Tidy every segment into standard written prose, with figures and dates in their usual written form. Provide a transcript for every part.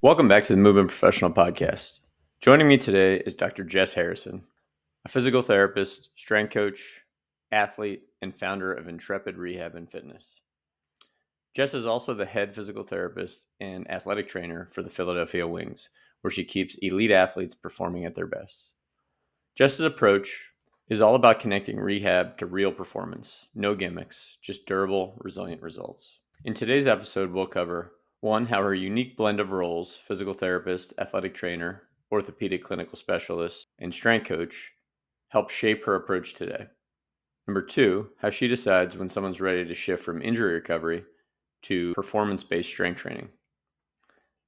Welcome back to the Movement Professional Podcast. Joining me today is Dr. Jess Harrison, a physical therapist, strength coach, athlete, and founder of Intrepid Rehab and Fitness. Jess is also the head physical therapist and athletic trainer for the Philadelphia Wings, where she keeps elite athletes performing at their best. Jess's approach is all about connecting rehab to real performance, no gimmicks, just durable, resilient results. In today's episode, we'll cover 1, how her unique blend of roles, physical therapist, athletic trainer, orthopedic clinical specialist, and strength coach, help shape her approach today. Number 2, how she decides when someone's ready to shift from injury recovery to performance-based strength training.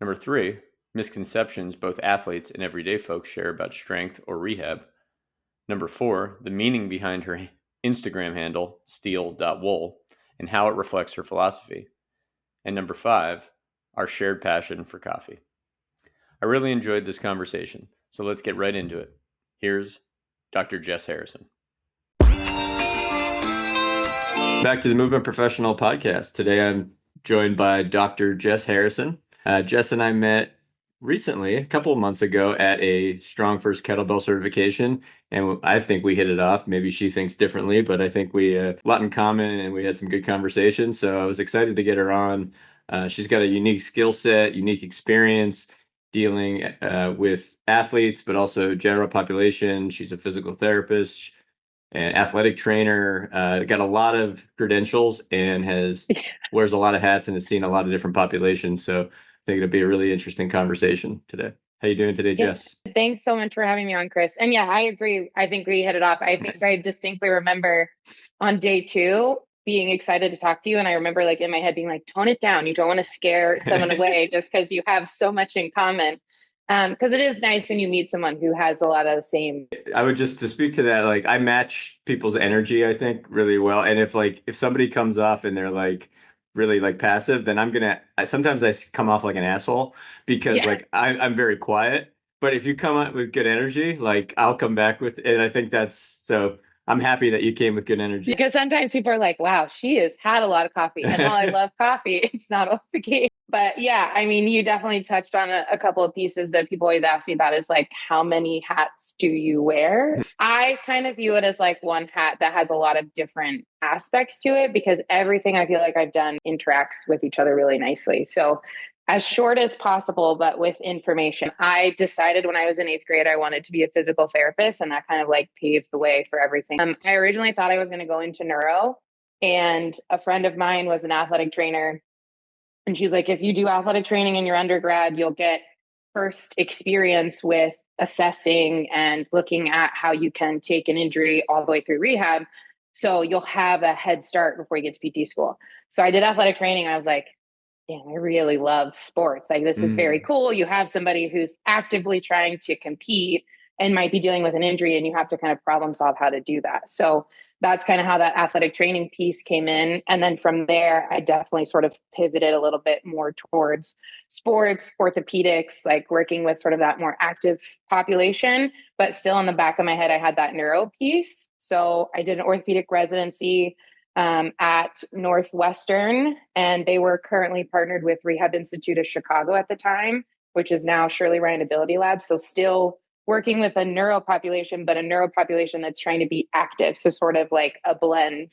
Number 3, misconceptions both athletes and everyday folks share about strength or rehab. Number 4, the meaning behind her Instagram handle, steel.wool, and how it reflects her philosophy. And number 5, our shared passion for coffee. I really enjoyed this conversation, so let's get right into it. Here's Dr. Jess Harrison. Back to the Movement Professional Podcast. Today I'm joined by Dr. Jess Harrison. Jess and I met recently, a couple of months ago, at a Strong First Kettlebell certification, and I think we hit it off. Maybe she thinks differently, but I think we a lot in common, and we had some good conversations, so I was excited to get her on. She's got a unique skill set, unique experience dealing with athletes, but also general population. She's a physical therapist and athletic trainer, got a lot of credentials and wears a lot of hats and has seen a lot of different populations. So I think it'll be a really interesting conversation today. How you doing today, Jess? Thanks so much for having me on, Chris. And yeah, I agree. I think we hit it off. I think I distinctly remember on day 2 being excited to talk to you. And I remember like in my head being like, tone it down. You don't want to scare someone away just because you have so much in common. Because it is nice when you meet someone who has a lot of the same. I would just to speak to that, like I match people's energy, I think, really well. And if somebody comes off and they're like really like passive, then sometimes I come off like an asshole because like I'm very quiet. But if you come out with good energy, like I'll come back with, and I think so I'm happy that you came with good energy. Because sometimes people are like, wow, she has had a lot of coffee. And while I love coffee, it's not always the case. But yeah, I mean, you definitely touched on a couple of pieces that people always ask me about is like, how many hats do you wear? I kind of view it as like one hat that has a lot of different aspects to it because everything I feel like I've done interacts with each other really nicely. So as short as possible, but with information. I decided when I was in 8th grade, I wanted to be a physical therapist, and that kind of like paved the way for everything. I originally thought I was going to go into neuro, and a friend of mine was an athletic trainer. And she's like, if you do athletic training in your undergrad, you'll get first experience with assessing and looking at how you can take an injury all the way through rehab. So you'll have a head start before you get to PT school. So I did athletic training. I was like, damn, I really love sports. Like, this is very cool. You have somebody who's actively trying to compete and might be dealing with an injury, and you have to kind of problem solve how to do that. So that's kind of how that athletic training piece came in. And then from there, I definitely sort of pivoted a little bit more towards sports, orthopedics, like working with sort of that more active population. But still in the back of my head, I had that neuro piece. So I did an orthopedic residency at Northwestern, and they were currently partnered with Rehab Institute of Chicago at the time, which is now Shirley Ryan Ability Lab. So still working with a neuro population, but a neuro population that's trying to be active. So sort of like a blend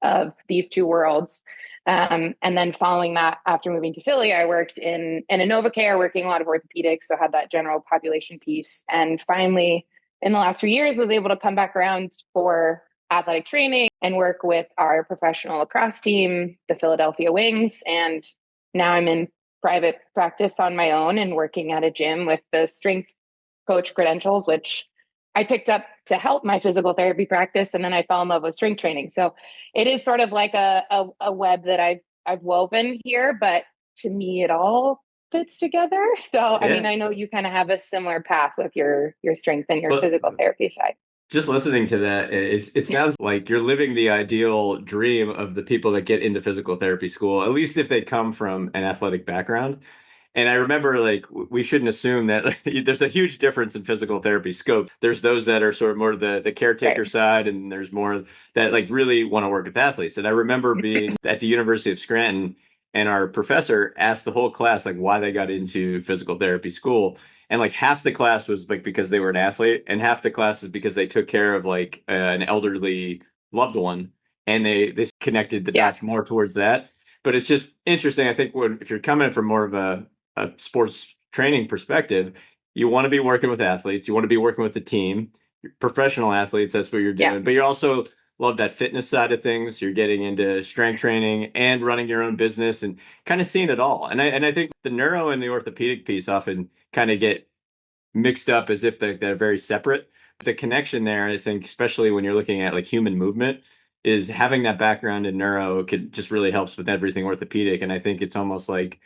of these two worlds. And then following that, after moving to Philly, I worked in NovaCare, working a lot of orthopedics. So had that general population piece. And finally, in the last few years, was able to come back around for athletic training and work with our professional lacrosse team, the Philadelphia Wings. And now I'm in private practice on my own and working at a gym with the strength coach credentials, which I picked up to help my physical therapy practice. And then I fell in love with strength training. So it is sort of like a web that I've woven here, but to me, it all fits together. So, I mean, I know you kind of have a similar path with your strength and your physical therapy side. Just listening to that, it sounds like you're living the ideal dream of the people that get into physical therapy school, at least if they come from an athletic background. And I remember, like, we shouldn't assume that there's a huge difference in physical therapy scope. There's those that are sort of more the caretaker side, and there's more that like really want to work with athletes. And I remember being at the University of Scranton, and our professor asked the whole class like why they got into physical therapy school. And like half the class was like because they were an athlete, and half the class is because they took care of like an elderly loved one, and they connected the Yeah. dots more towards that. But it's just interesting. I think if you're coming from more of a sports training perspective, you want to be working with athletes, you want to be working with the team, professional athletes. That's what you're Yeah. doing. But you also love that fitness side of things. You're getting into strength training and running your own business and kind of seeing it all. And I think the neuro and the orthopedic piece often kind of get mixed up as if they're very separate. But the connection there, I think, especially when you're looking at like human movement, is having that background in neuro could just really helps with everything orthopedic. And I think it's almost like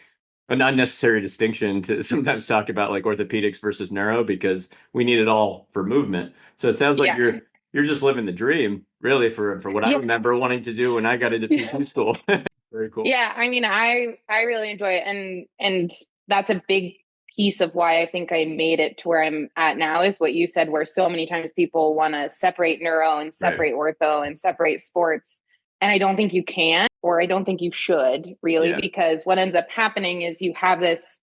an unnecessary distinction to sometimes talk about like orthopedics versus neuro because we need it all for movement. So it sounds like Yeah. you're just living the dream, really, for what I Yeah. remember wanting to do when I got into PT school. Very cool. Yeah, I mean, I really enjoy it, and that's a big piece of why I think I made it to where I'm at now is what you said, where so many times people want to separate neuro and Right. separate ortho and separate sports, and I don't think you can, or I don't think you should really, Yeah. because what ends up happening is you have this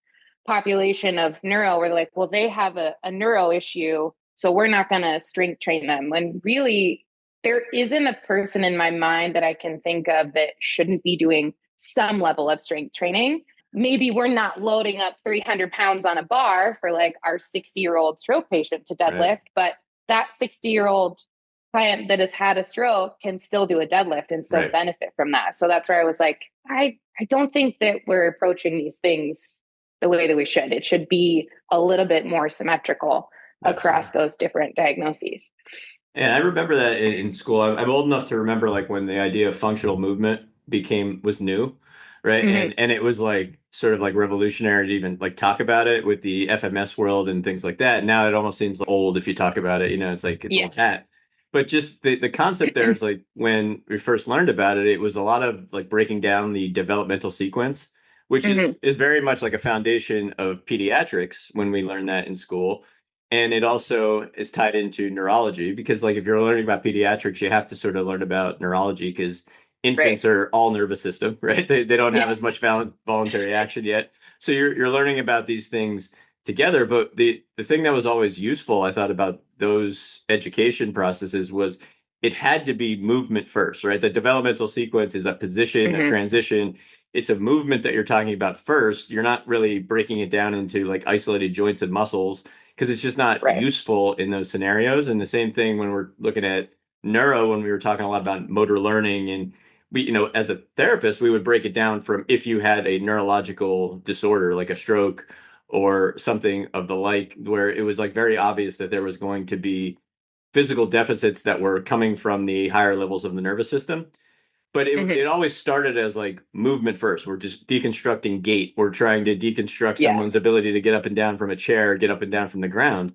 population of neuro where they're like, well, they have a neuro issue, so we're not going to strength train them, when really there isn't a person in my mind that I can think of that shouldn't be doing some level of strength training. Maybe we're not loading up 300 pounds on a bar for like our 60-year-old stroke patient to Right. deadlift, but that 60-year-old client that has had a stroke can still do a deadlift and still Right. benefit from that. So that's where I was like, I don't think that we're approaching these things the way that we should. It should be a little bit more symmetrical Absolutely. across those different diagnoses. And I remember that in school. I'm old enough to remember like when the idea of functional movement was new, right? Mm-hmm. And it was like sort of like revolutionary to even like talk about it with the FMS world and things like that. Now it almost seems old if you talk about it. It's like it's Yeah. old hat. But just the concept there is like when we first learned about it, it was a lot of like breaking down the developmental sequence, which is Mm-hmm. is very much like a foundation of pediatrics when we learned that in school. And it also is tied into neurology because, like, if you're learning about pediatrics, you have to sort of learn about neurology because Right. infants are all nervous system, right? They don't have Yeah. as much voluntary action yet. So you're learning about these things together. But the thing that was always useful, I thought, about those education processes was it had to be movement first, right? The developmental sequence is a position, a Mm-hmm. transition. It's a movement that you're talking about first. You're not really breaking it down into like isolated joints and muscles because it's just not Right. useful in those scenarios. And the same thing when we're looking at neuro, when we were talking a lot about motor learning, and as a therapist, we would break it down from if you had a neurological disorder like a stroke or something of the like, where it was like very obvious that there was going to be physical deficits that were coming from the higher levels of the nervous system. But Mm-hmm. it always started as like movement first. We're just deconstructing gait. We're trying to deconstruct Yeah. someone's ability to get up and down from a chair, get up and down from the ground.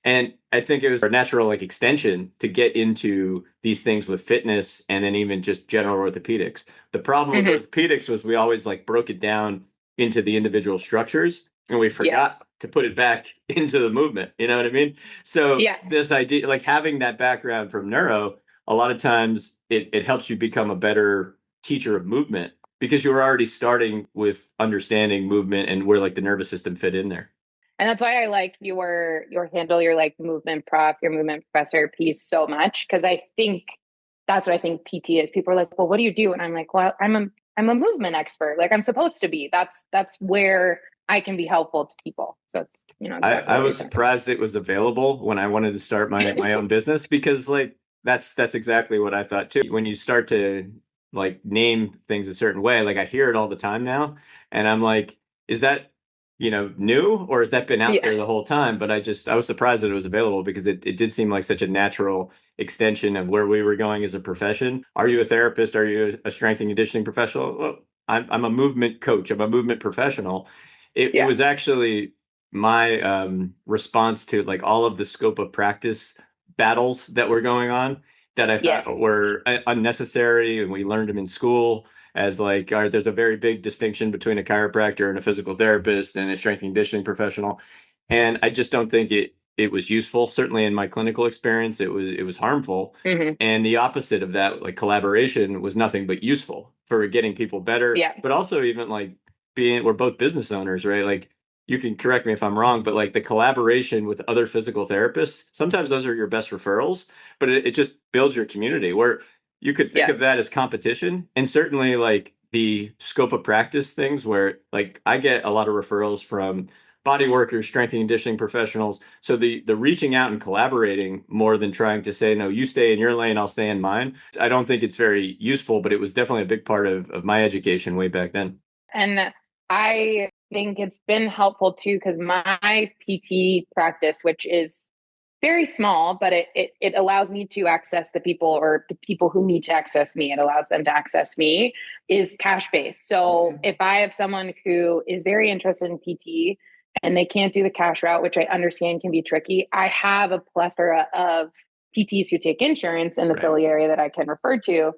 And I think it was a natural like extension to get into these things with fitness and then even just general orthopedics. The problem with Mm-hmm. orthopedics was we always like broke it down into the individual structures and we Yeah. forgot to put it back into the movement. You know what I mean? So Yeah. this idea, like having that background from neuro, a lot of times it helps you become a better teacher of movement because you were already starting with understanding movement and where like the nervous system fit in there. And that's why I like your handle, your like movement prof, your movement professor piece so much. Cause I think that's what I think PT is. People are like, well, what do you do? And I'm like, well, I'm a movement expert. Like I'm supposed to be. That's where I can be helpful to people. So it's, exactly I what you're was talking surprised it was available when I wanted to start my own business because like that's exactly what I thought too. When you start to like name things a certain way, like I hear it all the time now, and I'm like, is that new or has that been out Yeah. there the whole time? But I was surprised that it was available because it did seem like such a natural extension of where we were going as a profession. Are you a therapist? Are you a strength and conditioning professional? Well, I'm a movement coach. I'm a movement professional. It Yeah. was actually my response to like all of the scope of practice battles that were going on that I found Yes. were unnecessary, and we learned them in school as like, all right, there's a very big distinction between a chiropractor and a physical therapist and a strength and conditioning professional, and I just don't think it was useful. Certainly in my clinical experience, it was harmful. Hmm. And the opposite of that, like collaboration, was nothing but useful for getting people better, Yeah. but also even like we're both business owners, right? Like you can correct me if I'm wrong, but like the collaboration with other physical therapists, sometimes those are your best referrals, but it just builds your community where you could think Yeah. of that as competition. And certainly like the scope of practice things where like I get a lot of referrals from body workers, strength and conditioning professionals. So the reaching out and collaborating more than trying to say, no, you stay in your lane, I'll stay in mine. I don't think it's very useful, but it was definitely a big part of my education way back then. And I think it's been helpful too, because my PT practice, which is very small, but it allows me to access the people, or the people who need to access me, it allows them to access me, is cash based. So if I have someone who is very interested in PT and they can't do the cash route, which I understand can be tricky, I have a plethora of PTs who take insurance in the Right. Philly area that I can refer to.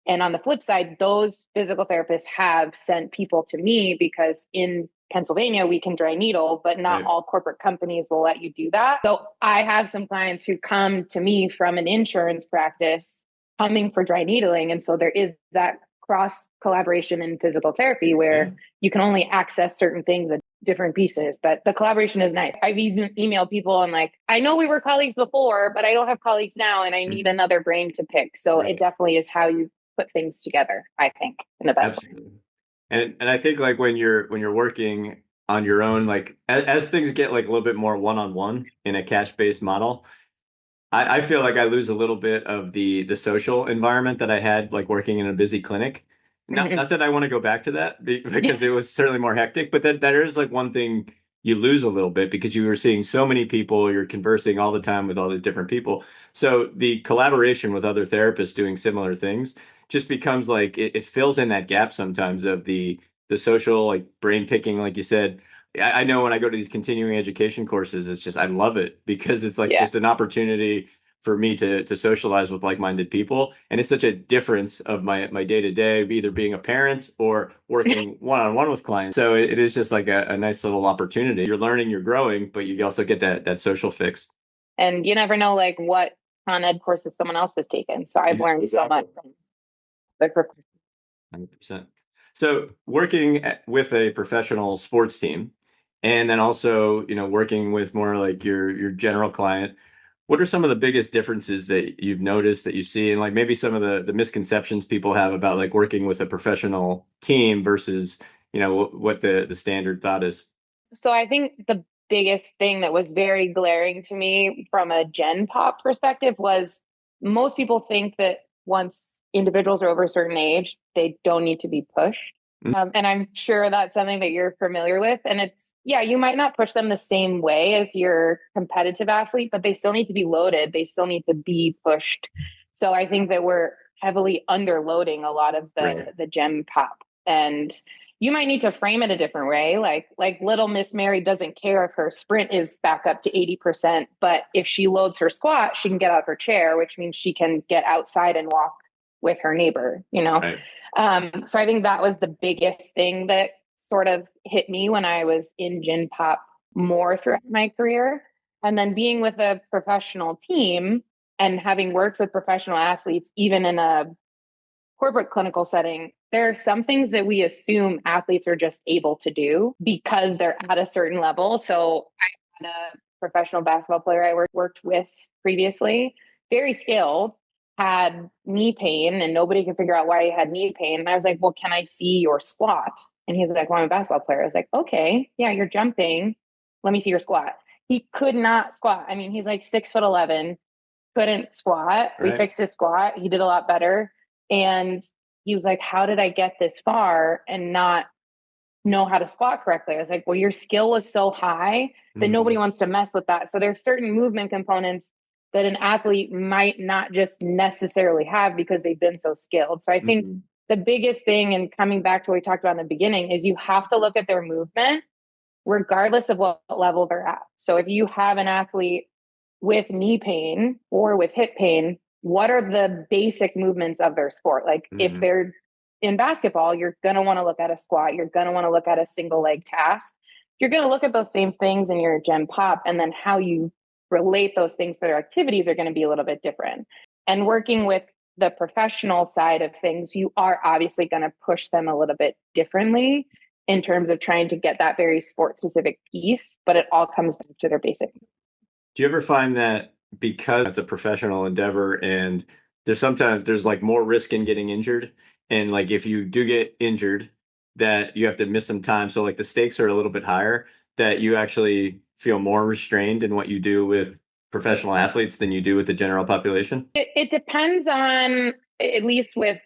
And on the flip side, those physical therapists have sent people to me because in Pennsylvania, we can dry needle, but not Right. all corporate companies will let you do that. So I have some clients who come to me from an insurance practice coming for dry needling. And so there is that cross collaboration in physical therapy Yeah. where you can only access certain things at different pieces, but the collaboration is nice. I've even emailed people and like, I know we were colleagues before, but I don't have colleagues now and I need another brain to pick. So it Right. definitely is how you put things together, I think, in the best way. Absolutely. And I think like when you're working on your own, like as things get like a little bit more one-on-one in a cash-based model, I feel like I lose a little bit of the social environment that I had like working in a busy clinic. Not that I want to go back to that Yeah. because it was certainly more hectic, but that is like one thing you lose a little bit because you were seeing so many people, you're conversing all the time with all these different people. So the collaboration with other therapists doing similar things just becomes like it fills in that gap sometimes of the social like brain picking, like you said. I know when I go to these continuing education courses, it's just I love it because it's like Yeah. just an opportunity for me to socialize with like-minded people. And it's such a difference of my day-to-day, either being a parent or working one-on-one with clients. So it is just like a nice little opportunity. You're learning, you're growing, but you also get that social fix. And you never know like what con ed courses someone else has taken. So I've learned so much Exactly. from the professor. 100%. So working with a professional sports team, and then also, working with more like your general client, what are some of the biggest differences that you've noticed that you see, and like maybe some of the misconceptions people have about like working with a professional team versus, what the standard thought is? So I think the biggest thing that was very glaring to me from a Gen Pop perspective was most people think that once individuals are over a certain age, they don't need to be pushed. And I'm sure that's something that you're familiar with. And it's, yeah, you might not push them the same way as your competitive athlete, but they still need to be loaded. They still need to be pushed. So I think that we're heavily underloading a lot of Right. the Gen Pop. And you might need to frame it a different way. Like little Miss Mary doesn't care if her sprint is back up to 80%, but if she loads her squat, she can get out of her chair, which means she can get outside and walk with her neighbor, you know? Right. So I think that was the biggest thing that sort of hit me when I was in Gin Pop more throughout my career. And then being with a professional team and having worked with professional athletes, even in a corporate clinical setting, there are some things that we assume athletes are just able to do because they're at a certain level. So I had a professional basketball player I worked with previously, very skilled, had knee pain, and nobody could figure out why he had knee pain. And I was like, well, can I see your squat? And he's like, well, I'm a basketball player. I was like, okay, yeah, you're jumping. Let me see your squat. He could not squat. I mean, he's like 6'11", couldn't squat. We Right. fixed his squat. He did a lot better. And he was like, how did I get this far and not know how to squat correctly? I was like, well, your skill was so high that nobody Mhm. wants to mess with that. So there's certain movement components that an athlete might not just necessarily have because they've been so skilled. So I think Mhm. the biggest thing, and coming back to what we talked about in the beginning, is you have to look at their movement regardless of what level they're at. So if you have an athlete with knee pain or with hip pain, what are the basic movements of their sport? Like if Mhm. they're in basketball, you're going to want to look at a squat, you're going to want to look at a single leg task. You're going to look at those same things in your Gen Pop, and then how you relate those things to their activities are going to be a little bit different. And working with the professional side of things, you are obviously going to push them a little bit differently in terms of trying to get that very sport specific piece, but it all comes back to their basic. Do you ever find that because it's a professional endeavor and there's like more risk in getting injured, and like if you do get injured that you have to miss some time, so like the stakes are a little bit higher, that you actually feel more restrained in what you do with professional athletes than you do with the general population? It depends on, at least with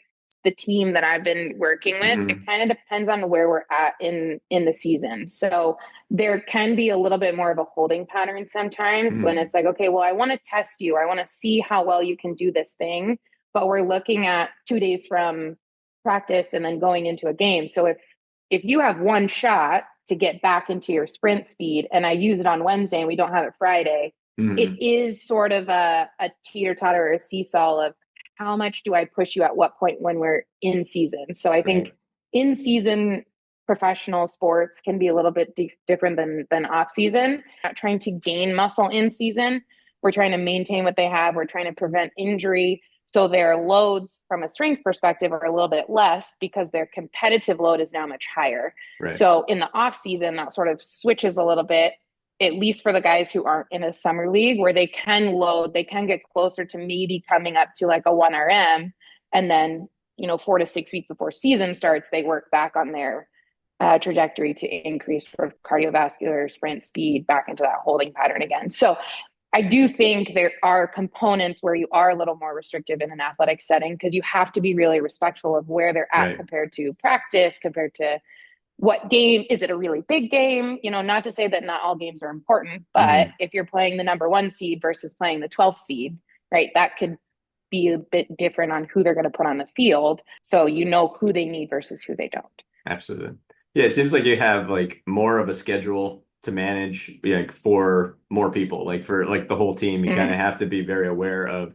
the team that I've been working with, it kind of depends on where we're at in the season. So there can be a little bit more of a holding pattern sometimes when it's like, okay, well, I want to test you. I want to see how well you can do this thing, but we're looking at 2 days from practice and then going into a game. So if you have one shot to get back into your sprint speed and I use it on Wednesday and we don't have it Friday, it is sort of a teeter-totter or a seesaw of how much do I push you at what point when we're in season. So I think in season professional sports can be a little bit different than off season. Not trying to gain muscle in season. We're trying to maintain what they have. We're trying to prevent injury. So their loads from a strength perspective are a little bit less because their competitive load is now much higher. Right. So in the off season, that sort of switches a little bit, at least for the guys who aren't in a summer league, where they can load, they can get closer to maybe coming up to like a 1RM. And then, 4 to 6 weeks before season starts, they work back on their trajectory to increase for cardiovascular sprint speed back into that holding pattern again. So I do think there are components where you are a little more restrictive in an athletic setting because you have to be really respectful of where they're at compared to practice, compared to what game. Is it a really big game? Not to say that not all games are important, but if you're playing the number 1 seed versus playing the 12th seed, right, that could be a bit different on who they're going to put on the field. So who they need versus who they don't. Absolutely. Yeah, it seems like you have like more of a schedule to manage, like for more people, like for like the whole team. You kind of have to be very aware of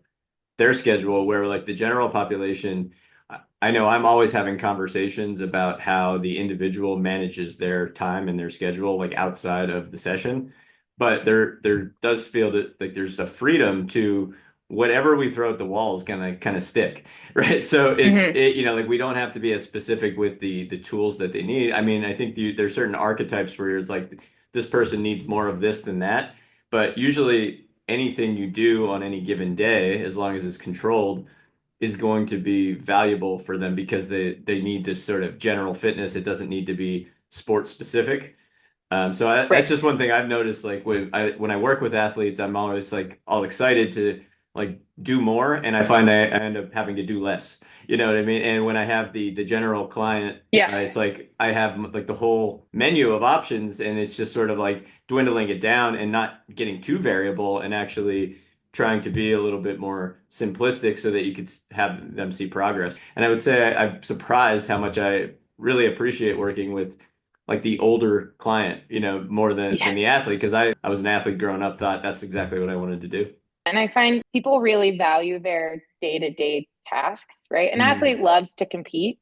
their schedule, where like the general population, I know I'm always having conversations about how the individual manages their time and their schedule like outside of the session, but there does feel that like there's a freedom to whatever we throw at the wall is gonna kind of stick, right? So like we don't have to be as specific with the tools that they need. I mean, I think there's certain archetypes where it's like this person needs more of this than that, but usually anything you do on any given day, as long as it's controlled, is going to be valuable for them because they need this sort of general fitness. It doesn't need to be sport specific. That's just one thing I've noticed. Like when I work with athletes, I'm always like all excited to like do more, and I find I end up having to do less. You know what I mean? And when I have the general client, it's like I have like the whole menu of options, and it's just sort of like dwindling it down and not getting too variable, and actually trying to be a little bit more simplistic so that you could have them see progress. And I would say I'm surprised how much I really appreciate working with like the older client, more than the athlete, because I was an athlete growing up, thought that's exactly what I wanted to do. And I find people really value their day-to-day tasks, right? An athlete loves to compete,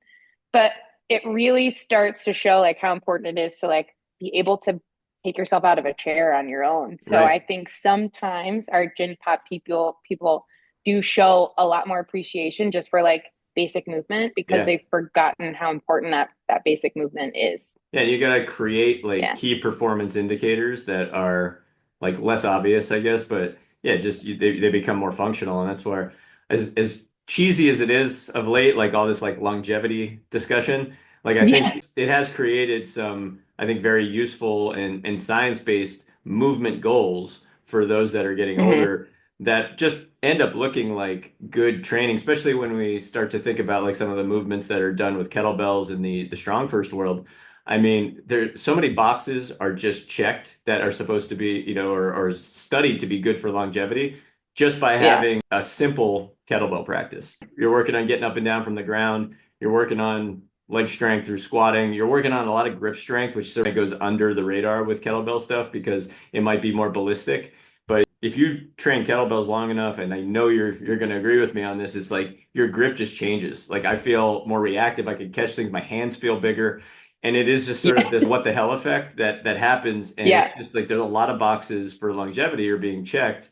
but it really starts to show like how important it is to like be able to take yourself out of a chair on your own. So I think sometimes our gym pop people do show a lot more appreciation just for like basic movement because they've forgotten how important that basic movement is. Yeah, you gotta create like key performance indicators that are like less obvious, I guess, but just they become more functional, and that's where as cheesy as it is of late, like all this like longevity discussion, like I think it has created some, I think, very useful and science-based movement goals for those that are getting older that just end up looking like good training, especially when we start to think about like some of the movements that are done with kettlebells in the strong first world. I mean, there so many boxes are just checked that are supposed to be, or studied to be good for longevity just by having a simple kettlebell practice. You're working on getting up and down from the ground. You're working on leg strength through squatting. You're working on a lot of grip strength, which sort of goes under the radar with kettlebell stuff because it might be more ballistic. But if you train kettlebells long enough, and I know you're going to agree with me on this, it's like your grip just changes. Like I feel more reactive. I can catch things. My hands feel bigger. And it is just sort of Yeah. this what the hell effect that happens. And Yeah. it's just like there's a lot of boxes for longevity are being checked.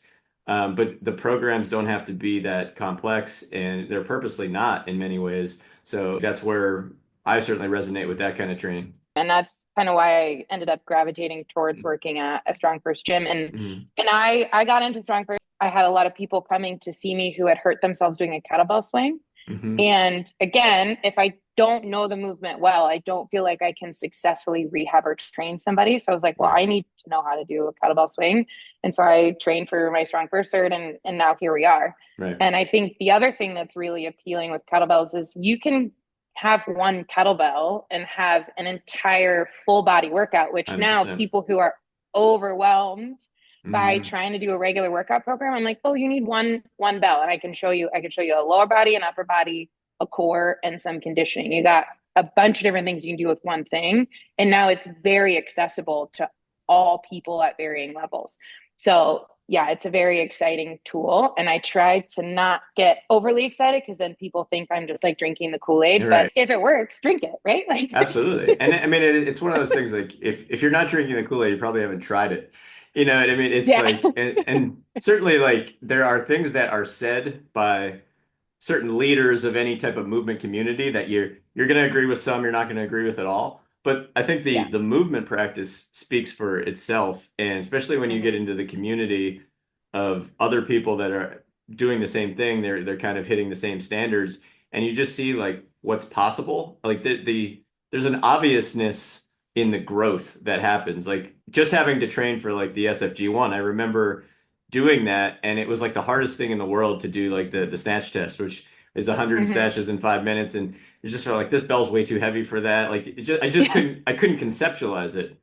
But the programs don't have to be that complex, and they're purposely not in many ways. So that's where I certainly resonate with that kind of training. And that's kind of why I ended up gravitating towards working at a Strong First gym. And I got into Strong First. I had a lot of people coming to see me who had hurt themselves doing a kettlebell swing. Hmm. And again, if I don't know the movement well, I don't feel like I can successfully rehab or train somebody. So I was like, well, Right. I need to know how to do a kettlebell swing. And so I trained for my Strong First cert, and now here we are. Right. And I think the other thing that's really appealing with kettlebells is you can have one kettlebell and have an entire full body workout, which now 100%. people who are overwhelmed by Hmm. trying to do a regular workout program, I'm like, oh, you need one bell, and I can show you a lower body, an upper body, a core, and some conditioning. You got a bunch of different things you can do with one thing. And now it's very accessible to all people at varying levels. So yeah, it's a very exciting tool. And I try to not get overly excited because then people think I'm just like drinking the Kool-Aid. You're But right. if it works, drink it, right? Like Absolutely. And I mean, it's one of those things like if you're not drinking the Kool-Aid, you probably haven't tried it. You know what I mean? It's yeah. like, and certainly like there are things that are said by certain leaders of any type of movement community that you're going to agree with some, you're not going to agree with at all. But I think Yeah. the movement practice speaks for itself, and especially when you get Hmm. into the community of other people that are doing the same thing, they're kind of hitting the same standards, and you just see like what's possible. Like there's an obviousness in the growth that happens. Like just having to train for like the SFG1, I remember doing that, and it was like the hardest thing in the world to do like the snatch test, which is 100 Hmm. snatches in 5 minutes, and it's just felt like this bell's way too heavy for that. Like I just Yeah. couldn't conceptualize it.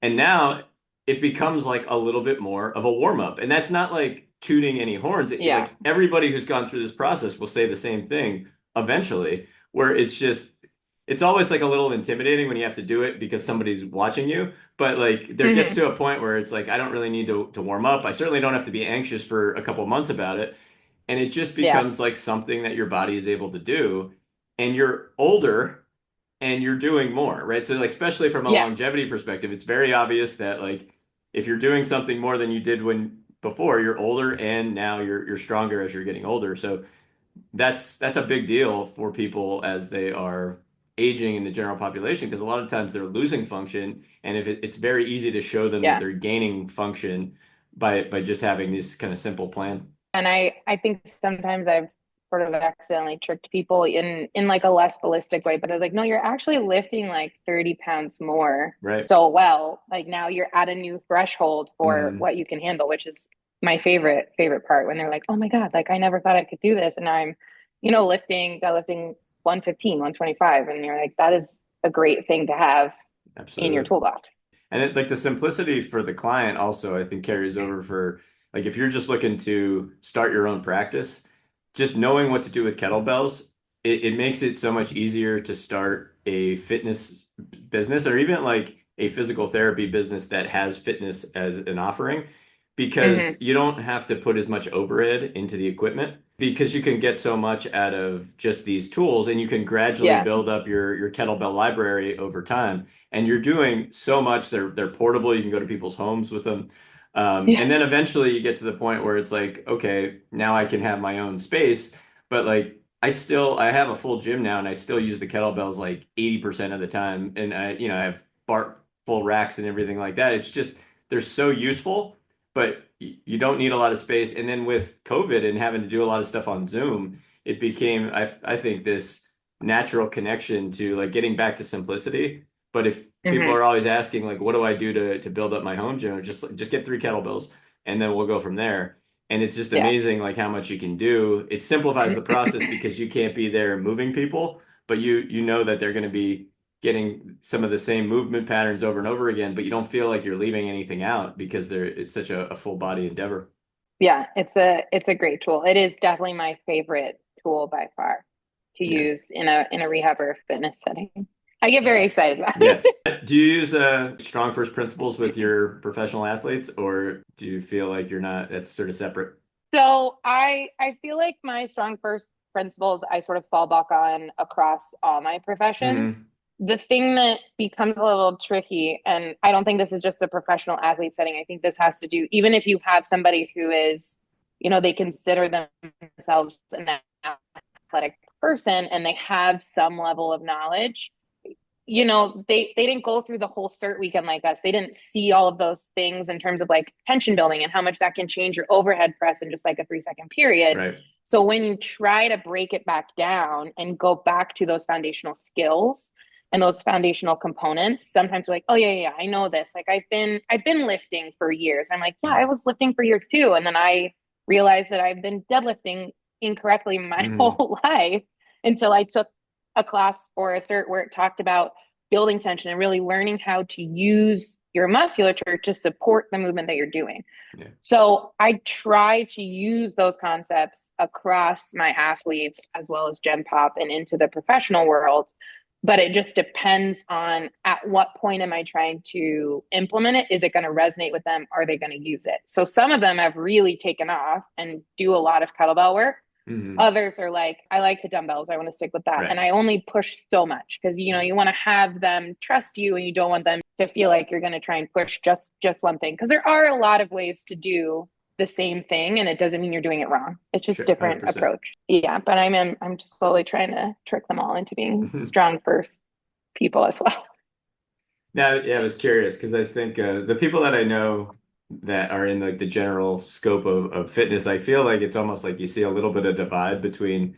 And now it becomes like a little bit more of a warm up, and that's not like tooting any horns. Yeah. Like everybody who's gone through this process will say the same thing eventually, where it's always like a little intimidating when you have to do it because somebody's watching you. But like there gets Hmm. to a point where it's like I don't really need to warm up. I certainly don't have to be anxious for a couple months about it. And it just Yeah. becomes like something that your body is able to do. And you're older and you're doing more, right? So like especially from a Yeah. longevity perspective, it's very obvious that like if you're doing something more than you did when before, you're older and now you're stronger as you're getting older. So that's a big deal for people as they are aging in the general population because a lot of times they're losing function, and if it's very easy to show them that Yeah. they're gaining function by just having this kind of simple plan. And I think sometimes I've sort of accidentally tricked people in like a less ballistic way, but I was like, no, you're actually lifting like 30 pounds more. Right. So well, like now you're at a new threshold for Hmm. what you can handle, which is my favorite part when they're like, oh my God, like I never thought I could do this. And now I'm, lifting 115, 125. And you're like, that is a great thing to have in your Absolutely. toolbox. And it, like the simplicity for the client also, I think carries over for like if you're just looking to start your own practice, just knowing what to do with kettlebells, it makes it so much easier to start a fitness business or even like a physical therapy business that has fitness as an offering because Hmm. you don't have to put as much overhead into the equipment because you can get so much out of just these tools and you can gradually Yeah. build up your kettlebell library over time and you're doing so much. They're portable. You can go to people's homes with them. Yeah. And then eventually you get to the point where it's like, okay, now I can have my own space, but like I have a full gym now and I still use the kettlebells like 80% of the time. And I have bar full racks and everything like that. It's just they're so useful, but you don't need a lot of space. And then with COVID and having to do a lot of stuff on Zoom, it became I think this natural connection to like getting back to simplicity. But if people Hmm. are always asking like, what do I do to build up my home gym? Just get 3 kettlebells and then we'll go from there. And it's just Yeah. amazing like how much you can do. It simplifies the process because you can't be there moving people, but you know that they're going to be getting some of the same movement patterns over and over again, but you don't feel like you're leaving anything out because it's such a full body endeavor. Yeah, it's a great tool. It is definitely my favorite tool by far to Yeah. use in a rehab or fitness setting. I get very excited about it. Yes. Do you use strong first principles with your professional athletes, or do you feel like you're not, that's sort of separate? So I feel like my strong first principles I sort of fall back on across all my professions. Hmm. the thing that becomes a little tricky, and I don't think this is just a professional athlete setting. I think this has to do, even if you have somebody who is, they consider themselves an athletic person and they have some level of knowledge, they didn't go through the whole cert weekend like us. They didn't see all of those things in terms of like tension building and how much that can change your overhead press in just like a 3-second period. Right. So when you try to break it back down and go back to those foundational skills and those foundational components, sometimes you're like, oh yeah, I know this. Like I've been lifting for years. I'm like, yeah, I was lifting for years too. And then I realized that I've been deadlifting incorrectly my whole life until I took a class or a cert where it talked about building tension and really learning how to use your musculature to support the movement that you're doing. Yeah. So I try to use those concepts across my athletes as well as Gen Pop and into the professional world. But it just depends on at what point am I trying to implement it? Is it going to resonate with them? Are they going to use it? So some of them have really taken off and do a lot of kettlebell work. Others are like, I like the dumbbells. I want to stick with that. Right. And I only push so much because, you want to have them trust you and you don't want them to feel like you're going to try and push just one thing. Because there are a lot of ways to do the same thing and it doesn't mean you're doing it wrong. It's just different 100%. approach. Yeah. But I'm slowly trying to trick them all into being strong first people as well. Now, yeah, I was curious because I think the people that I know that are in like the general scope of fitness, I feel like it's almost like you see a little bit of divide between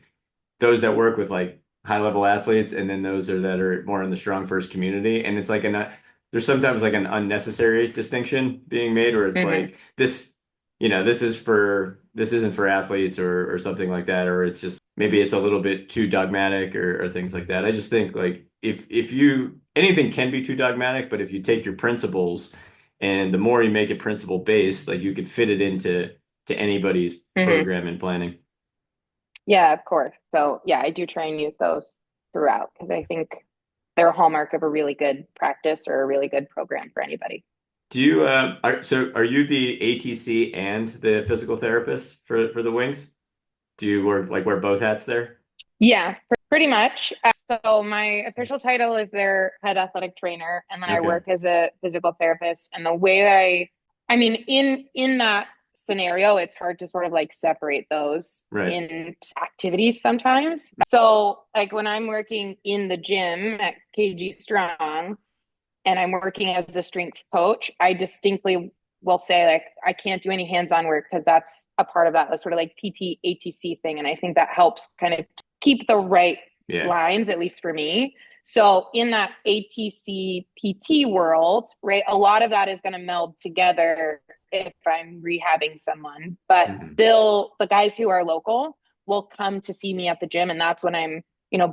those that work with like high level athletes and then that are more in the strong first community. And it's like there's sometimes like an unnecessary distinction being made where it's like this, this isn't for athletes or something like that, or it's just maybe it's a little bit too dogmatic or things like that. I just think like if you anything can be too dogmatic, but if you take your principles and the more you make it principle based, like you could fit it into anybody's program and planning. Yeah, of course. So yeah, I do try and use those throughout because I think they're a hallmark of a really good practice or a really good program for anybody. Do you are you the ATC and the physical therapist for the wings? Do you wear both hats there? Yeah, pretty much. So my official title is their head athletic trainer, and then I Okay. work as a physical therapist. And the way that I mean, in that scenario, it's hard to sort of like separate those Right. in activities sometimes. So like when I'm working in the gym at KG Strong and I'm working as a strength coach, I distinctly will say like I can't do any hands-on work because that's a part of that sort of like PT ATC thing. And I think that helps kind of keep the right lines, at least for me. So in that ATC PT world, right, a lot of that is going to meld together if I'm rehabbing someone. But the guys who are local will come to see me at the gym, and that's when I'm,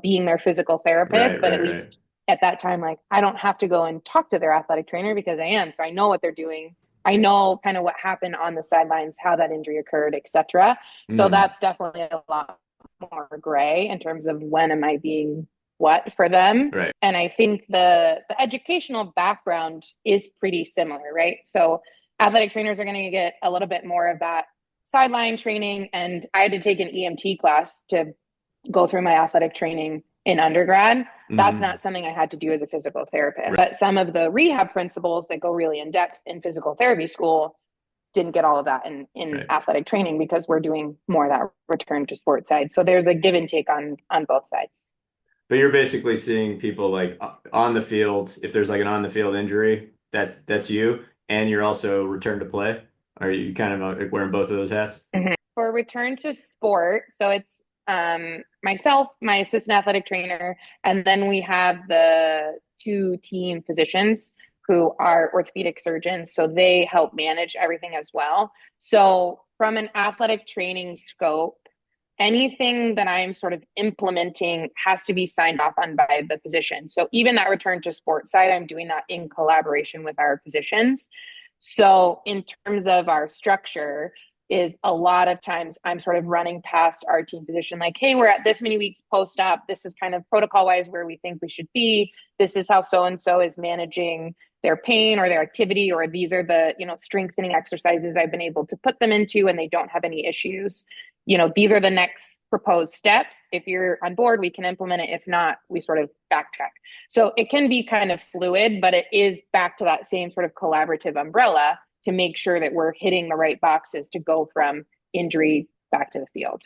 being their physical therapist. But at least at that time, like I don't have to go and talk to their athletic trainer because I am. So I know what they're doing. I know kind of what happened on the sidelines, how that injury occurred, etc. So that's definitely a lot more gray in terms of when am I being what for them. Right. And I think the educational background is pretty similar, right? So athletic trainers are going to get a little bit more of that sideline training. And I had to take an EMT class to go through my athletic training in undergrad. That's not something I had to do as a physical therapist. Right. But some of the rehab principles that go really in depth in physical therapy school didn't get all of that in athletic training because we're doing more of that return to sports side. So there's a give and take on both sides. But you're basically seeing people like on the field, if there's like an on the field injury, that's you, and you're also return to play. Are you kind of wearing both of those hats? For return to sport, so it's myself, my assistant athletic trainer, and then we have the two team physicians who are orthopedic surgeons. So they help manage everything as well. So from an athletic training scope, anything that I'm sort of implementing has to be signed off on by the physician. So even that return to sports side, I'm doing that in collaboration with our physicians. So in terms of our structure, is a lot of times I'm sort of running past our team physician, like, hey, we're at this many weeks post-op. This is kind of protocol-wise where we think we should be. This is how so-and-so is managing their pain or their activity, or these are the, strengthening exercises I've been able to put them into and they don't have any issues. these are the next proposed steps. If you're on board, we can implement it. If not, we sort of backtrack. So it can be kind of fluid, but it is back to that same sort of collaborative umbrella to make sure that we're hitting the right boxes to go from injury back to the field.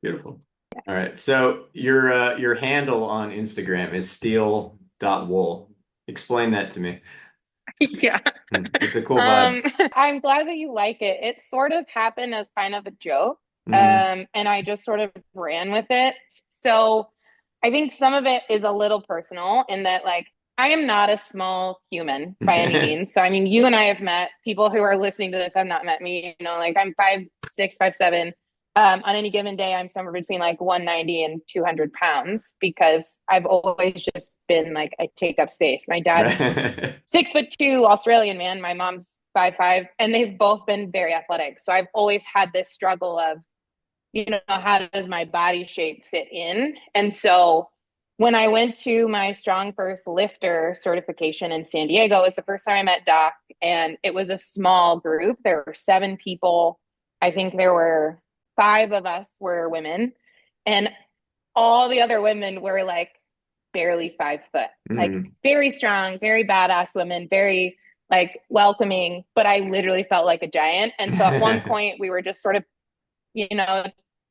Beautiful. All right. So your handle on Instagram is steel.wool. Explain that to me. Yeah. It's a cool vibe. I'm glad that you like it. It sort of happened as kind of a joke. Mm. And I just sort of ran with it. So I think some of it is a little personal in that, like, I am not a small human by any means. So, I mean, you and I have met. People who are listening to this have not met me. Like I'm 5'6", 5'7". On any given day, I'm somewhere between like 190 and 200 pounds because I've always just been like, I take up space. My dad's Right. 6'2" Australian man. My mom's 5'5", and they've both been very athletic. So I've always had this struggle of, how does my body shape fit in? And so when I went to my Strong First Lifter certification in San Diego, it was the first time I met Doc, and it was a small group. There were 7 people. I think there were 5 of us were women, and all the other women were like barely 5 foot, like Mm. very strong, very badass women, very like welcoming, but I literally felt like a giant. And so at one point we were just sort of, you know,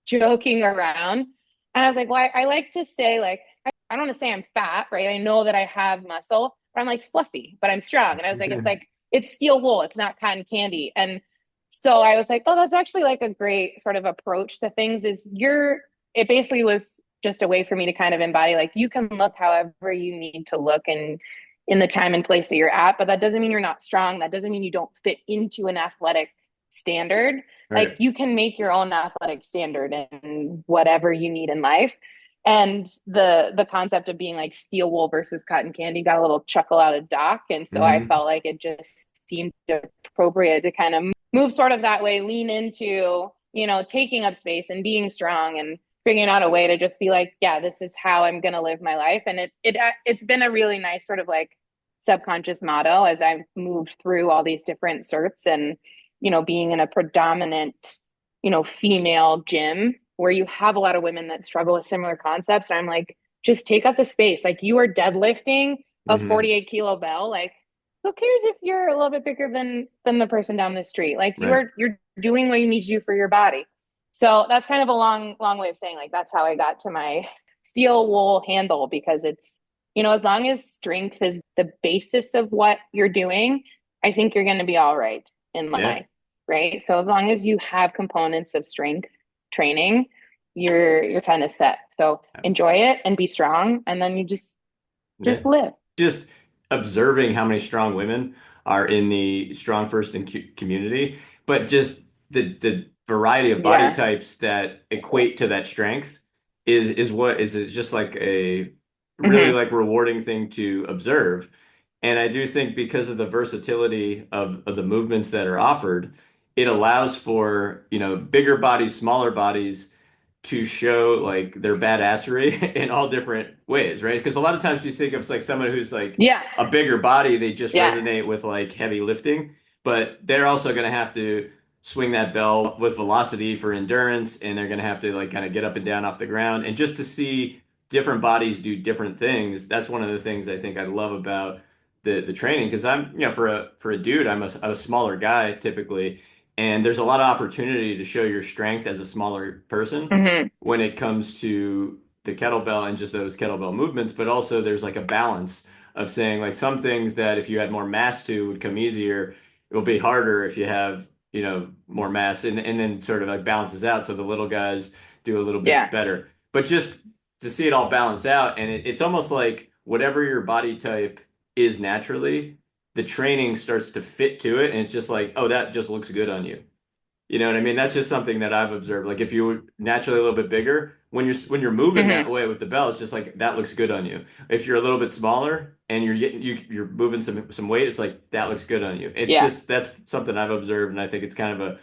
joking around. And I was like, well, I like to say, like, I don't want to say I'm fat, right? I know that I have muscle, but I'm like fluffy, but I'm strong. And I was like, it's steel wool, it's not cotton candy. And so I was like, oh, that's actually like a great sort of approach to things. It basically was just a way for me to kind of embody, like, you can look however you need to look and in the time and place that you're at, but that doesn't mean you're not strong. That doesn't mean you don't fit into an athletic standard. Like, Right. you can make your own athletic standard in whatever you need in life. And the concept of being like steel wool versus cotton candy got a little chuckle out of Doc. And so I Mm. felt like it just seemed appropriate to kind of move sort of that way, lean into, taking up space and being strong and figuring out a way to just be like, yeah, this is how I'm going to live my life. And it's been a really nice sort of like subconscious motto as I've moved through all these different certs and, being in a predominant, female gym where you have a lot of women that struggle with similar concepts. And I'm like, just take up the space. Like, you are deadlifting a Mm-hmm. 48-kilo bell. Like, who cares if you're a little bit bigger than the person down the street? Like, Right. you're doing what you need to do for your body. So that's kind of a long way of saying, like, that's how I got to my steel wool handle, because it's, as long as strength is the basis of what you're doing, I think you're going to be all right in Yeah. life, right? So as long as you have components of strength training, you're kind of set. So enjoy it and be strong, and then you Yeah. just live. Just observing how many strong women are in the strong first in community, but just the variety of body Yeah. types that equate to that strength is what is it just like a really Hmm. like rewarding thing to observe. And I do think because of the versatility of the movements that are offered, it allows for, bigger bodies, smaller bodies to show like their badassery in all different ways, right? Because a lot of times you think of like someone who's like Yeah. a bigger body, they just Yeah. resonate with like heavy lifting, but they're also going to have to swing that bell with velocity for endurance, and they're going to have to like kind of get up and down off the ground. And just to see different bodies do different things, that's one of the things I think I love about the training. Because I'm, for a dude, I'm a smaller guy typically, and there's a lot of opportunity to show your strength as a smaller person Hmm. when it comes to the kettlebell and just those kettlebell movements, but also there's like a balance of saying like some things that if you had more mass to would come easier, it will be harder if you have, more mass, and then sort of like balances out. So the little guys do a little bit Yeah. better. But just to see it all balance out, and it's almost like whatever your body type is naturally, the training starts to fit to it, and it's just like, oh, that just looks good on you. You know what I mean? That's just something that I've observed. Like if you were naturally a little bit bigger, when you're moving that Hmm. way with the bell, it's just like that looks good on you. If you're a little bit smaller and you're moving some weight, it's like that looks good on you. It's Yeah. just that's something I've observed, and I think it's kind of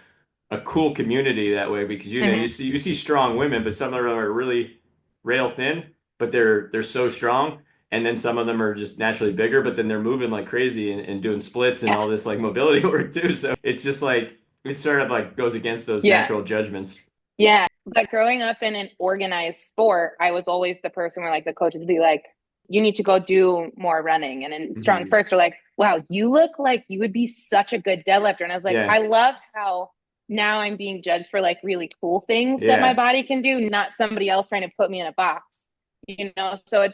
a cool community that way because you Hmm. see strong women, but some of them are really rail thin, but they're so strong. And then some of them are just naturally bigger, but then they're moving like crazy and doing splits and Yeah. all this like mobility work too. So it's just like it sort of like goes against those Yeah. natural judgments. Yeah. But growing up in an organized sport, I was always the person where like the coaches would be like, you need to go do more running. And in strong Hmm. first are like, wow, you look like you would be such a good deadlifter. And I was like, Yeah. I love how now I'm being judged for like really cool things that my Yeah. body can do, not somebody else trying to put me in a box. So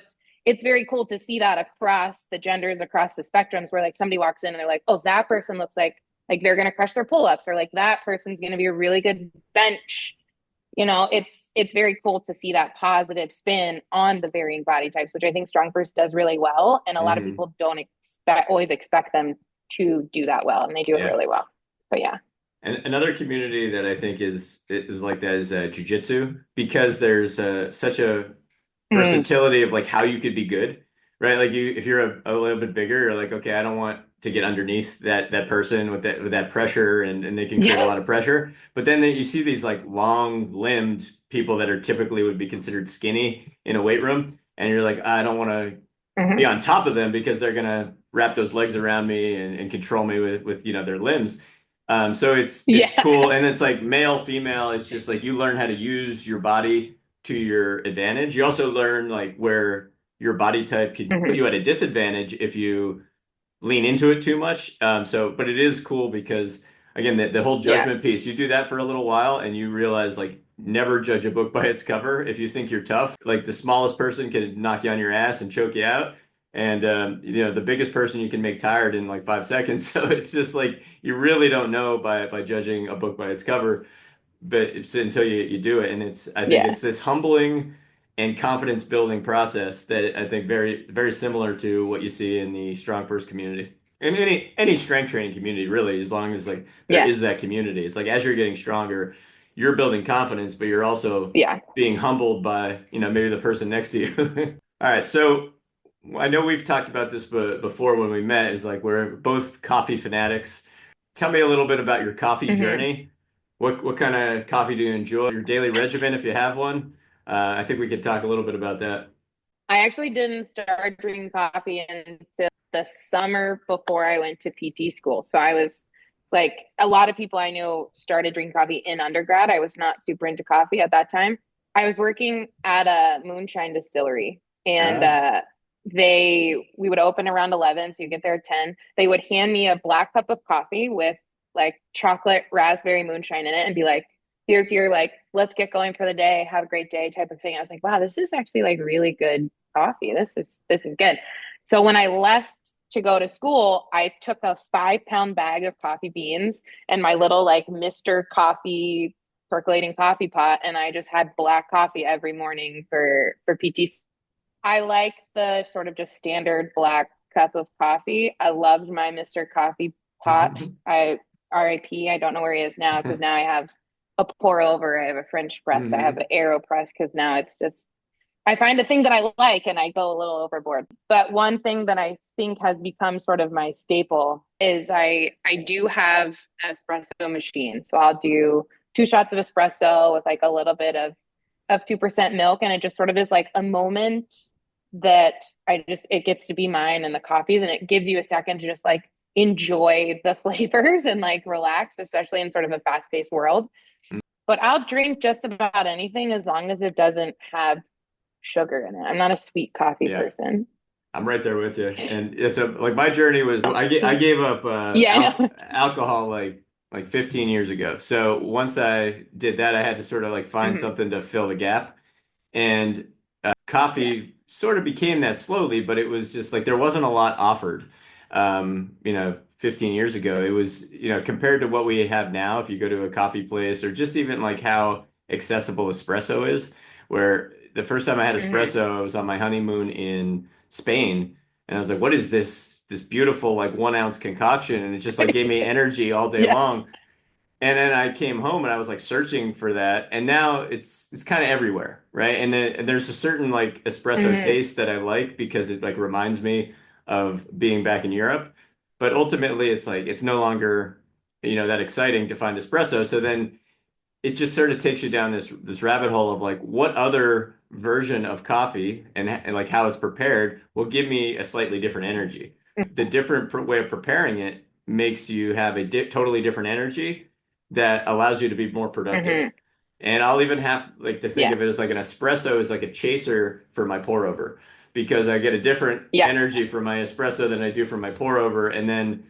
it's very cool to see that across the genders, across the spectrums, where like somebody walks in and they're like, oh, that person looks like they're gonna crush their pull-ups, or like that person's gonna be a really good bench. It's very cool to see that positive spin on the varying body types, which I think Strong First does really well. And a lot of Hmm. people don't always expect them to do that well, and they do it Yeah. really well. But yeah. And another community that I think is like that is jujitsu, because there's such a Mm, versatility of like how you could be good, right? Like you, if you're a little bit bigger, you're like, okay, I don't want to get underneath that person with that pressure, and they can create a yeah. lot of pressure. But then you see these like long-limbed people that are typically would be considered skinny in a weight room, and you're like, I don't want to be Hmm. on top of them because they're gonna wrap those legs around me and control me with their limbs. So it's Yeah. cool, and it's like male, female. It's just like you learn how to use your body to your advantage. You also learn like where your body type could put Hmm. you at a disadvantage if you lean into it too much. But it is cool because again, the whole Yeah. judgment piece, you do that for a little while and you realize like never judge a book by its cover. If you think you're tough, like the smallest person can knock you on your ass and choke you out. And the biggest person you can make tired in like 5 seconds. So it's just like you really don't know by judging a book by its cover, but it's until you do it. And I think Yeah. it's this humbling and confidence building process that I think very very similar to what you see in the strong first community and any strength training community, really, as long as like there Yeah. is that community. It's like as you're getting stronger, you're building confidence, but you're also Yeah. being humbled by maybe the person next to you. All right, so I know we've talked about this before when we met, is like we're both coffee fanatics. Tell me a little bit about your coffee Hmm. journey. What kind of coffee do you enjoy? Your daily regimen, if you have one. I think we could talk a little bit about that. I actually didn't start drinking coffee until the summer before I went to PT school. So I was like, a lot of people I knew started drinking coffee in undergrad. I was not super into coffee at that time. I was working at a moonshine distillery, and Ah. we would open around 11, so you get there at 10. They would hand me a black cup of coffee with like chocolate raspberry moonshine in it and be like, here's your like, let's get going for the day, have a great day type of thing. I was like, wow, this is actually like really good coffee. This is good. So when I left to go to school, I took a 5 pound bag of coffee beans and my little like Mr. Coffee percolating coffee pot, and I just had black coffee every morning for PT. I like the sort of just standard black cup of coffee. I loved my Mr. Coffee pot. I RIP. I don't know where he is now because now I have a pour over. I have a French press. I have Hmm. an AeroPress because now it's just I find a thing that I like and I go a little overboard. But one thing that I think has become sort of my staple is I do have an espresso machine. So I'll do 2 shots of espresso with like a little bit of 2% milk, and it just sort of is like a moment that it gets to be mine and the coffees, and it gives you a second to just like enjoy the flavors and like relax, especially in sort of a fast-paced world. But I'll drink just about anything as long as it doesn't have sugar in it. I'm not a sweet coffee Yeah, person. I'm right there with you. And yeah, so like my journey was I gave up Yeah, I know. alcohol like 15 years ago. So once I did that, I had to sort of like find Hmm. something to fill the gap. And Yeah. coffee sort of became that slowly, but it was just like there wasn't a lot offered. 15 years ago, it was, compared to what we have now, if you go to a coffee place or just even like how accessible espresso is, where the first time I had Hmm. espresso, I was on my honeymoon in Spain, and I was like, what is this beautiful like 1 ounce concoction? And it just like gave me energy all day Yeah. long. And then I came home and I was like searching for that, and now it's kind of everywhere, right? And there's a certain like espresso Hmm. taste that I like because it like reminds me of being back in Europe. But ultimately, it's like it's no longer that exciting to find espresso. So then it just sort of takes you down this rabbit hole of like what other version of coffee and like how it's prepared will give me a slightly different energy. The different way of preparing it makes you have a totally different energy that allows you to be more productive. Hmm. And I'll even have like to think Yeah. of it as like an espresso is like a chaser for my pour over because I get a different Yeah. energy from my espresso than I do from my pour over. And then,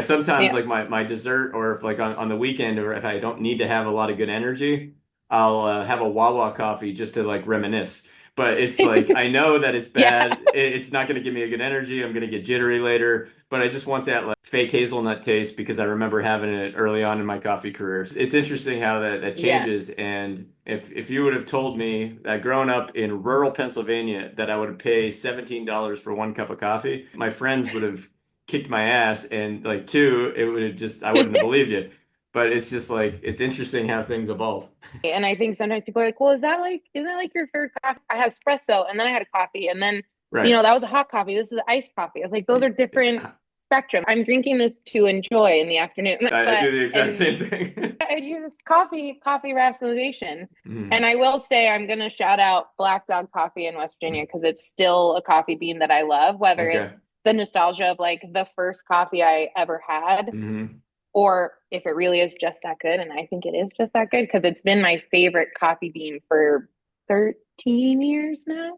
sometimes Yeah. like my dessert or if like on the weekend or if I don't need to have a lot of good energy, I'll have a Wawa coffee just to like reminisce. But it's like I know that it's Yeah. bad. It's not going to give me a good energy. I'm going to get jittery later. But I just want that like fake hazelnut taste because I remember having it early on in my coffee career. It's interesting how that Yeah. changes. And if you would have told me that growing up in rural Pennsylvania that I would pay $17 for one cup of coffee, my friends would have kicked my ass. And like two, it would have just I wouldn't have believed you. But it's just like it's interesting how things evolve. And I think sometimes people are like, well, isn't that like your third coffee? I have espresso and then I had a coffee and then, Right. that was a hot coffee. This is iced coffee. I was like, those are different spectrum. I'm drinking this to enjoy in the afternoon, I but, do the exact and same thing. I use coffee rationalization. And Mhm. I will say I'm going to shout out Black Dog Coffee in West Virginia because it's still a coffee bean that I love, whether Okay. it's the nostalgia of like the first coffee I ever had Hmm. or if it really is just that good. And I think it is just that good because it's been my favorite coffee bean for 13 years now.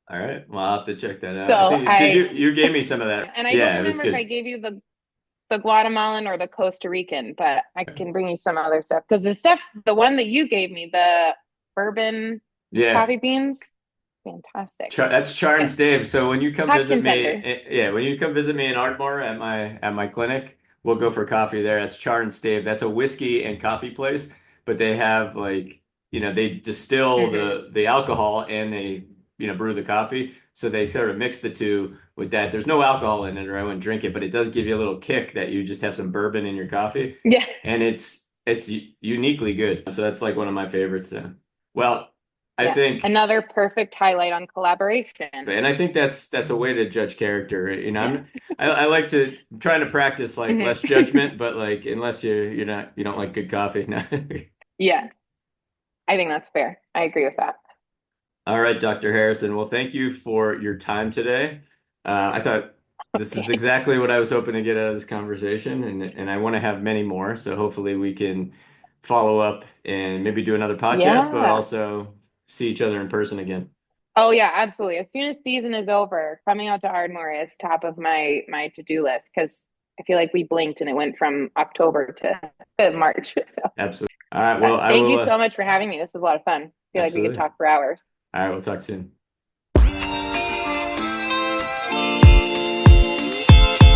All right. Well, I'll have to check that out. I So think did I, you gave me some of that. and I don't Yeah, it was remember if I good. gave you the Guatemalan or the Costa Rican, but I can bring you some other stuff because the one that you gave me, the bourbon Yeah. coffee beans, fantastic. That's Char and Yeah, Stave. So when you come hot visit me, contender. yeah, when you come visit me in Ardmore at my clinic, we'll go for coffee there. That's Char and Stave. That's a whiskey and coffee place, but they have like, they distill Hmm. the alcohol and they, brew the coffee. So they sort of mix the two with that. There's no alcohol in it or I wouldn't drink it, but it does give you a little kick that you just have some bourbon in your coffee. Yeah, And it's uniquely good. So that's like one of my favorites. Well, I yeah. think. Another perfect highlight on collaboration. And I think that's a way to judge character. Yeah. I like to I'm trying to practice like less Hmm. judgment, but like unless you don't like good coffee. No. Yeah, I think that's fair. I agree with that. All right, Dr. Harrison. Well, thank you for your time today. I thought this is Okay. exactly what I was hoping to get out of this conversation, and I want to have many more. So hopefully we can follow up and maybe do another podcast, but Yeah. also see each other in person again. Oh yeah, absolutely. As soon as season is over, coming out to Ardmore is top of my to-do list because I feel like we blinked and it went from October to March. So, Absolutely. All right. Well, but I thank will. you so much for having me. This was a lot of fun. I feel like we could Absolutely. talk for hours. All right. We'll talk soon.